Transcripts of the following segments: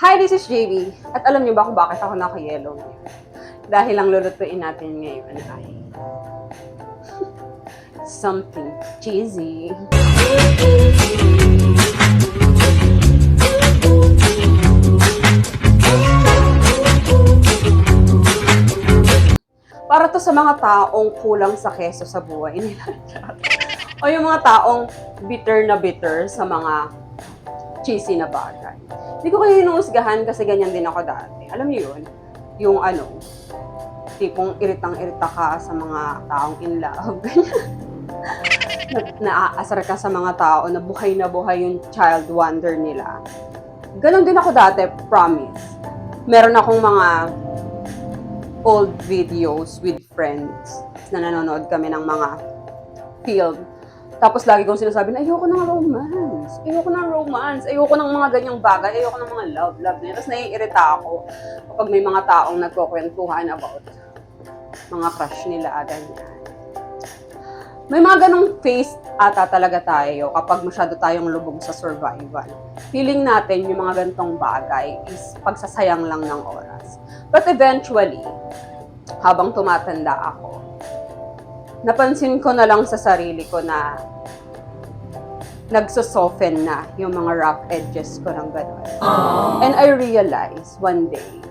Hi, this is JB. At alam niyo ba kung bakit ako naka-yellow ngayon? Dahil ang lulutuin natin ngayon ay something cheesy. Para to sa mga taong kulang sa keso sa buhay nila. O yung mga taong bitter sa mga cheesy na bagay. Hindi ko kayo hinuhusgahan kasi ganyan din ako dati. Alam niyo yun? Yung tipong iritang-irita ka sa mga taong in love. Naaasar ka sa mga tao na buhay yung child wonder nila. Ganon din ako dati, promise. Meron akong mga old videos with friends na nanonood kami ng mga film. Tapos lagi kong sinasabi na ayoko ng romance, ayoko ng mga ganyang bagay, ayoko ng mga love. Tapos naiirita ako kapag may mga taong nagkukwentuhan about mga crush nila, ganyan. May mga ganong face ata talaga tayo kapag masyado tayong lubog sa survival. Feeling natin yung mga ganitong bagay is pagsasayang lang ng oras. But eventually, habang tumatanda ako, napansin ko na lang sa sarili ko na nagso-soften na yung mga rough edges ko ng gano'n. And I realized one day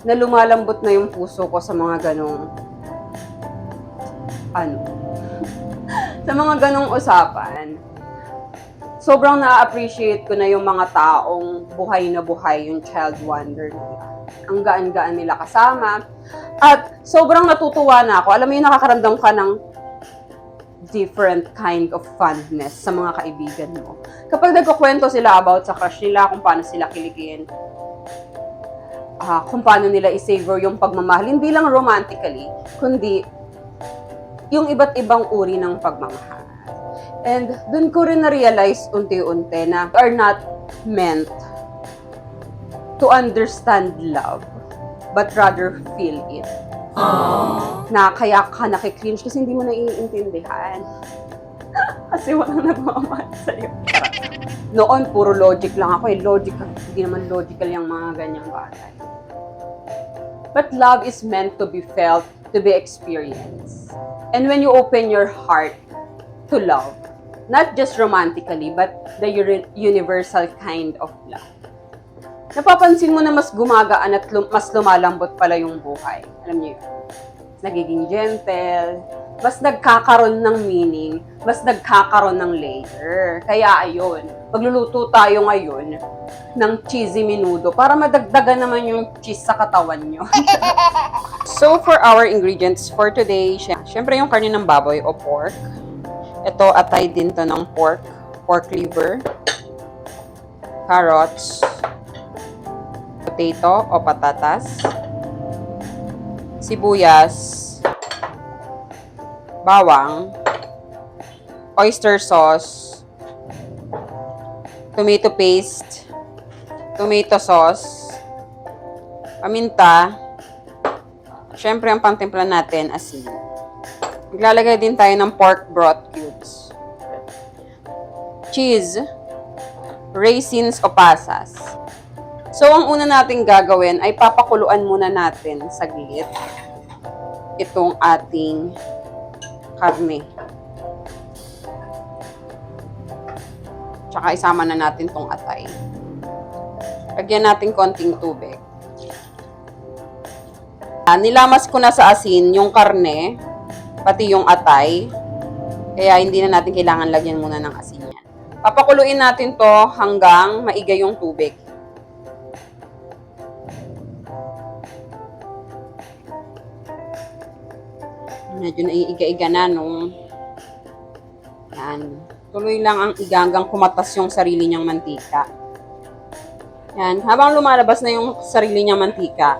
na lumalambot na yung puso ko sa mga ganong sa mga ganong usapan. Sobrang na-appreciate ko na yung mga taong buhay na buhay yung child wonder nila. Ang gaan-gaan nila kasama. At sobrang natutuwa na ako. Alam mo yung nakakaramdam ka ng different kind of fondness sa mga kaibigan mo. Kapag nagkukwento sila about sa crush nila, kung paano sila kiligin, kung paano nila i-savor yung pagmamahal, hindi lang romantically, kundi yung iba't ibang uri ng pagmamahal. And dun ko rin na-realize unti-unti na we are not meant to understand love, but rather feel it. Na kaya ka nakikringe kasi hindi mo naiintindihan. Kasi walang nagmamahal sa'yo. Noon, puro logic lang ako. Logical. Hindi naman logical yung mga ganyang bagay. But love is meant to be felt, to be experienced. And when you open your heart to love, not just romantically, but the universal kind of love, napapansin mo na mas gumagaan at mas lumalambot pala yung buhay. Alam niyo yun? Nagiging gentle, mas nagkakaroon ng meaning, mas nagkakaroon ng layer. Kaya ayun, magluluto tayo ngayon ng cheesy menudo para madagdagan naman yung cheese sa katawan nyo. So for our ingredients for today, syempre yung karne ng baboy o pork. Ito, atay din to ng pork liver, carrots, potato o patatas, sibuyas, bawang, oyster sauce, tomato paste, tomato sauce, paminta, syempre ang pangtimpla natin, asin. Maglalagay din tayo ng pork broth cubes, cheese, raisins o pasas. So, ang una nating gagawin ay papakuluan muna natin saglit itong ating karne. Tsaka isama na natin itong atay. Lagyan natin konting tubig. Nilamas ko na sa asin yung karne, pati yung atay. Kaya hindi na natin kailangan lagyan muna ng asin yan. Papakuluin natin to hanggang maigay yung tubig. Medyo naiiga-iga na, no? Yan. Tuloy lang ang iga hanggang kumatas yung sarili niyang mantika. Yan. Habang lumalabas na yung sarili niyang mantika,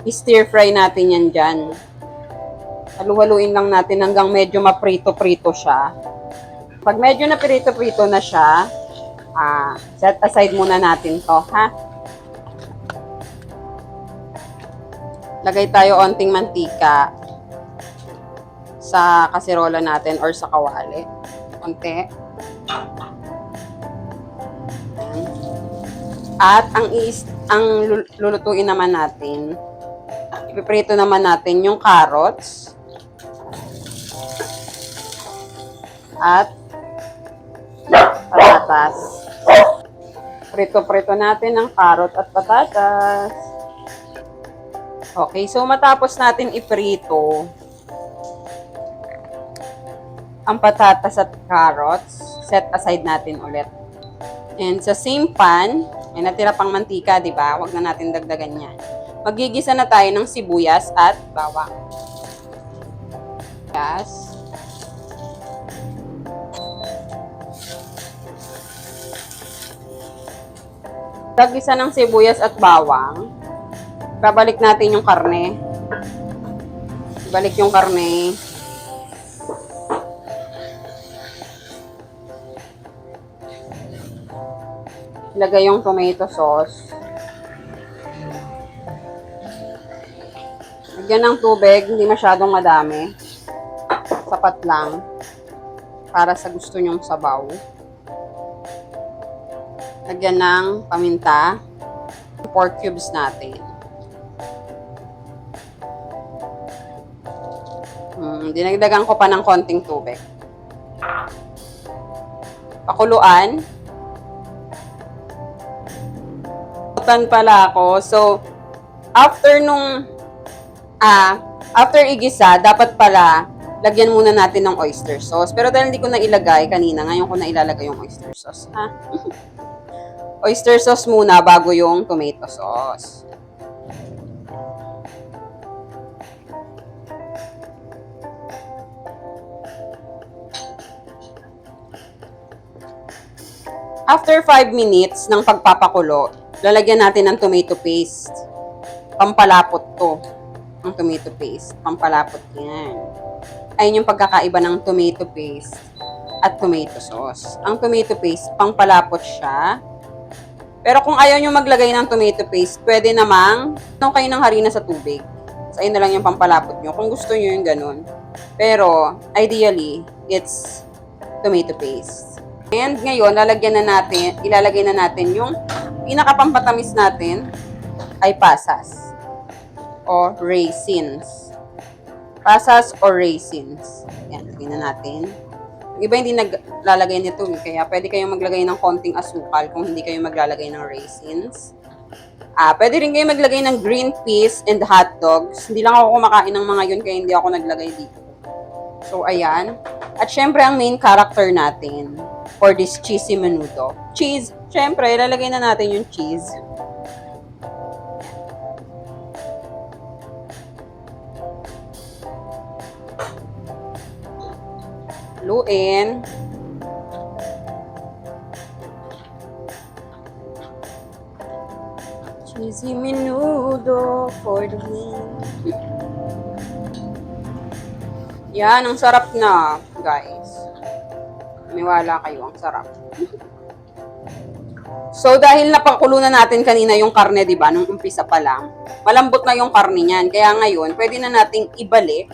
i-stir fry natin yan dyan. Halu-haluin lang natin hanggang medyo maprito-prito siya. Pag medyo naprito-prito na siya, set aside muna natin to, ha? Lagay tayo onting mantika sa kasirola natin or sa kawali. Konti. At ang lulutuin naman natin, ipiprito naman natin yung carrots at patatas. Prito-prito natin ang carrot at patatas. Okay, so matapos natin iprito ang patatas at carrots, set aside natin ulit. And sa same pan, may natira pang mantika, di ba? Huwag na natin dagdagan yan. Magigisa na tayo ng sibuyas at bawang. Yes. Paggisa ng sibuyas at bawang, babalik natin yung karne. Balik yung karne. Ilagay yung tomato sauce. Lagyan ng tubig, hindi masyadong madami. Sapat lang para sa gusto nyong sabaw. Lagyan ng paminta, pork cubes natin. Dinagdagan ko pa ng konting tubig. Pakuluan. Pala ako. So, after igisa, dapat pala lagyan muna natin ng oyster sauce. Pero dahil hindi ko na ilagay kanina, ngayon ko na ilalagay yung oyster sauce. Ha? Oyster sauce muna bago yung tomato sauce. After 5 minutes ng pagpapakulo, lalagyan natin ng tomato paste. Pampalapot to. Ang tomato paste. Pampalapot yan. Ayun yung pagkakaiba ng tomato paste at tomato sauce. Ang tomato paste, pampalapot siya. Pero kung ayaw nyo maglagay ng tomato paste, pwede namang kayo ng harina sa tubig. So, ayun na lang yung pampalapot nyo. Kung gusto nyo yung ganun. Pero, ideally, it's tomato paste. And ngayon, ilalagay na natin yung pinakapampatamis natin ay pasas o raisins. Pasas or raisins. Yan, lagyan na natin. Yung iba hindi naglalagay nito, kaya pwede kayong maglagay ng konting asukal kung hindi kayo maglalagay ng raisins. Pwede rin kayo maglagay ng green peas and hot dogs. Hindi lang ako kumakain ng mga yun, kaya hindi ako naglagay dito. So, ayan. At syempre, ang main character natin for this cheesy menudo. Cheese. Syempre, ilalagay na natin yung cheese. Haluin. Cheesy menudo for the win. Yan, ang sarap na, guys. Maniwala kayo, ang sarap. So, dahil napakulo na natin kanina yung karne, di ba, nung umpisa pa lang, malambot na yung karne niyan. Kaya ngayon, pwede na nating ibalik.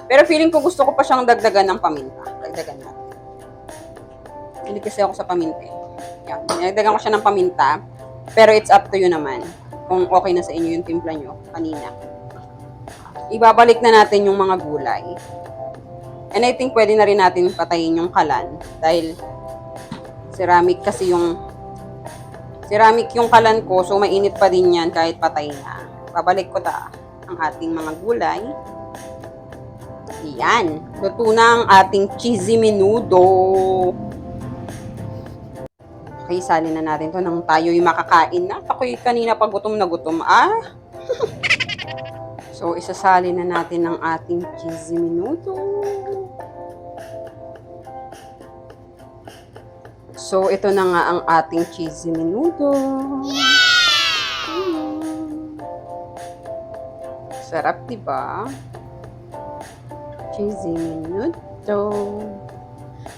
Pero feeling ko gusto ko pa siyang dagdagan ng paminta. Dagdagan natin. Hindi kasi ako sa paminta. Yan, dagdagan ko siya ng paminta. Pero it's up to you naman. Kung okay na sa inyo yung timpla nyo kanina. Ibabalik na natin yung mga gulay. And I think pwede na rin natin patayin yung kalan. Dahil ceramic yung kalan ko, so mainit pa din yan kahit patay na. Babalik ko ang ating mga gulay. Yan. Luto na ang ating cheesy menudo. Okay, salin na natin to nang tayo'y makakain na. Ako'y kanina pa gutom na gutom. So, isasalin na natin ang ating cheesy menudo. So, ito na nga ang ating cheesy menudo. Sarap, diba? Cheesy menudo.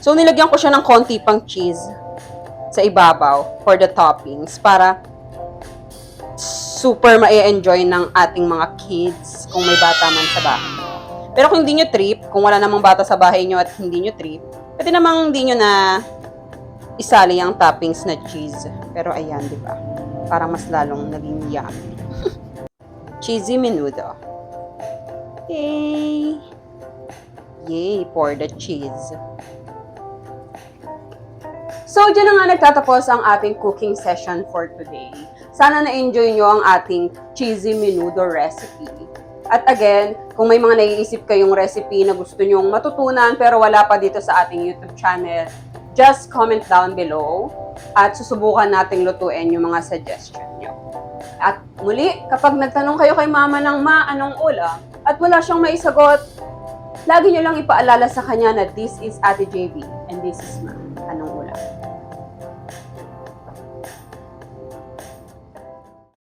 So, nilagyan ko siya ng konti pang cheese sa ibabaw for the toppings para super ma-enjoy ng ating mga kids kung may bata man sa bahay. Pero kung hindi nyo trip, kung wala namang bata sa bahay nyo at hindi nyo trip, pwede namang hindi nyo na isali ang toppings na cheese. Pero ayan, di ba? Parang mas lalong naging yummy. Cheesy menudo. Yay! Yay for the cheese. So, dyan na nga nagtatapos ang ating cooking session for today. Sana na-enjoy nyo ang ating cheesy menudo recipe. At again, kung may mga naiisip kayong recipe na gusto nyong matutunan pero wala pa dito sa ating YouTube channel, just comment down below at susubukan nating lutuin yung mga suggestion nyo. At muli, kapag nagtanong kayo kay mama ng anong ulam at wala siyang maisagot, lagi nyo lang ipaalala sa kanya na this is Ate JB and this is Ma, anong ulam.